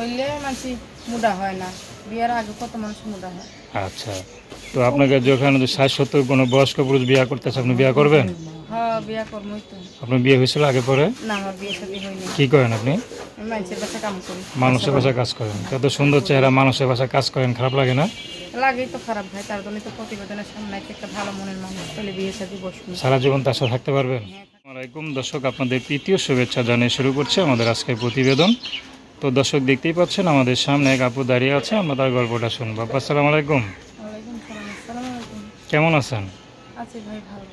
হইলে মানসি মুডা হয় না, বিয়ের আগে কত মানুষ মুডা হয়। আচ্ছা, তো আপনাকে যখন ৬০-৭০ কোনো বয়স্ক পুরুষ বিয়ে করতেছে, আপনি বিয়ে করবেন? হ্যাঁ, বিয়ে করবই তো। আপনার বিয়ে হয়েছিল আগে পরে? না, আমার বিয়ে শাদী হয়নি। কি করেন আপনি? আমি মানুষের বাসায় কাম করি। মানুষের বাসায় কাজ করেন? এত সুন্দর চেহারা, মানুষের বাসায় কাজ করেন, খারাপ লাগে না? লাগেই তো খারাপ ভাই, তার জন্য তো প্রতিবেদনের সামনে একটা ভালো মনের মানুষ পেলে বিয়ে শাদী বসবো। সারা জীবন তার সাথে থাকতে পারবেন? হ্যাঁ। আসসালামু আলাইকুম দর্শক, আপনাদের প্রীতীয় শুভেচ্ছা জানিয়ে শুরু করছে আমাদের আজকের প্রতিবেদন। তো দর্শক, দেখতেই পাচ্ছেন আমাদের সামনে এক আপু দাঁড়িয়ে আছে, আমরা তার গল্পটা শুনবো। আপু আসসালামু আলাইকুম। ওয়ালাইকুম সালাম। আসসালামু আলাইকুম। কেমন আছেন? আছি ভাই, ভালো।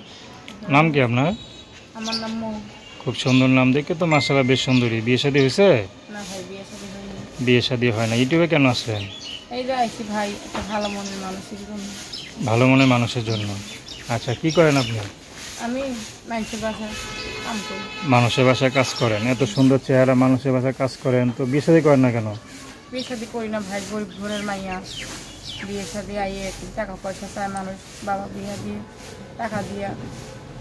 নাম কি আপনার? আমার নাম মৌ। খুব সুন্দর নাম, দেখে তো মাশাআল্লাহ বেশ সুন্দরী। বিয়ে শাদী হয়েছে? না ভাই, বিয়ে শাদী হয়নি। বিয়ে শাদী হয় না। ইউটিউবে কেন আসলেন? এই যে আইছি ভাই, একটা ভালো মনের মানুষের জন্য। ভালো মনের মানুষের জন্য। আচ্ছা, কি করেন আপনি? আমি মানুষের বাসায় কাম করি। মানুষের বাসায় কাজ করেন? এত সুন্দর চেহারা, মানুষের বাসায় কাজ করেন, তো বিয়ে শাদী করেন না কেন? বিয়ে শাদী করি না ভাই, গরিব ঘরের মাইয়া। বিয়ে শাদী আইয়ে টাকা পয়সা চায় মানুষ, বাবা বিয়ে দিয়ে টাকা দিয়ে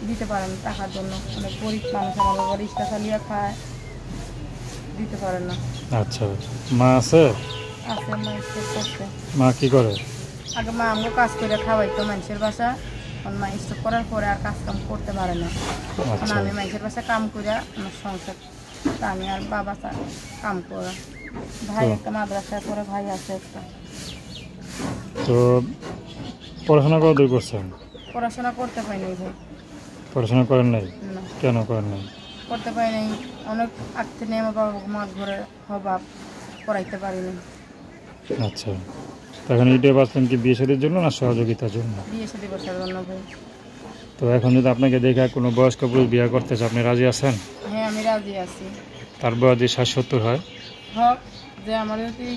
দিতে পারে না। টাকার জন্য অনেক গরিব মানুষ, আমার বাবা রিক্সা চালিয়ে খায়, দিতে পারে না। আচ্ছা, মা আছে? আছে, মা স্টক করছে। মা কি করে? আগে মা আমাকে কাজ করে খাওয়াইতো মানুষের বাসা, এখন মা স্টক করার পরে আর কাজ কাম করতে পারে না। এখন আচ্ছা, আমি মানুষের বাসা কাম করে আমার সংসার, তা আমি আর বাবা কাম করা। ভাই একটা মাদ্রাসায় পরে, ভাই আছে একটা। তো পড়াশোনা কত দূর করছেন? পড়াশোনা করতে পারি নাই ভাই। পড়াশোনা করেন নাই? না, কেন করেন নাই? করতে পারি নাই। অনেক আগতে নিয়ে আমার বাবা মার ঘরে অভাব, পড়াইতে পারিনি। আচ্ছা, তো এখন ইউটিউব আসলেন কি বিয়ে শাদীর জন্য না সহযোগিতার জন্য? বিয়ে শাদী বসার জন্য ভাই। তো এখন যদি আপনাকে দেখে কোনো বয়স্ক পুরুষ বিয়ে করতেছে, আপনি রাজি আছেন? হ্যাঁ, আমি রাজি আছি। তার বয়স যদি ৬০-৭০ হয়? হক যে আমার যদি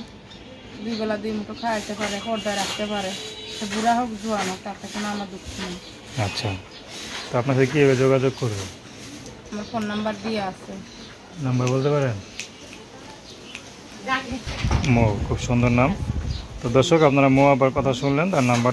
দুই বেলা দুই মুঠো খাইতে পারে, পর্দায় রাখতে পারে, সে বুড়া হোক জোয়ান হোক, তাতে কোনো আমার দুঃখ নেই। আচ্ছা, তো আপনার সাথে কীভাবে যোগাযোগ করবে? আমার ফোন নাম্বার দিয়ে আছে। নাম্বার বলতে পারেন? মৌ, খুব সুন্দর নাম। তো দর্শক, আপনারা মৌ আবার কথা শুনলেন, তার নাম্বার